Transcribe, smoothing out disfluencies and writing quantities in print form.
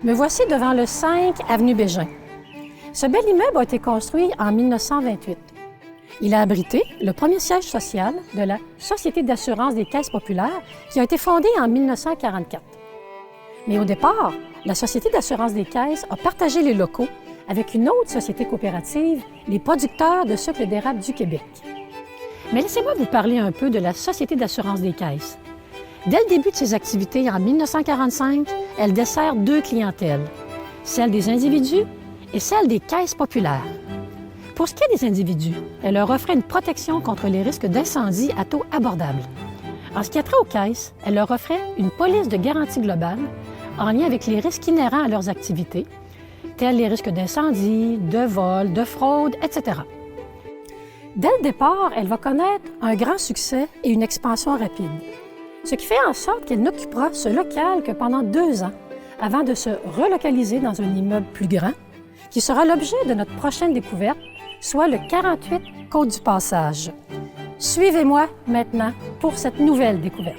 Me voici devant le 5 avenue Bégin. Ce bel immeuble a été construit en 1928. Il a abrité le premier siège social de la Société d'assurance des caisses populaires qui a été fondée en 1944. Mais au départ, la Société d'assurance des caisses a partagé les locaux avec une autre société coopérative, les producteurs de sucre d'érable du Québec. Mais laissez-moi vous parler un peu de la Société d'assurance des caisses. Dès le début de ses activités en 1945, elle dessert deux clientèles, celle des individus et celle des caisses populaires. Pour ce qui est des individus, elle leur offrait une protection contre les risques d'incendie à taux abordable. En ce qui a trait aux caisses, elle leur offrait une police de garantie globale en lien avec les risques inhérents à leurs activités, tels les risques d'incendie, de vol, de fraude, etc. Dès le départ, elle va connaître un grand succès et une expansion rapide, ce qui fait en sorte qu'elle n'occupera ce local que pendant 2 ans, avant de se relocaliser dans un immeuble plus grand, qui sera l'objet de notre prochaine découverte, soit le 48 Côte du Passage. Suivez-moi maintenant pour cette nouvelle découverte.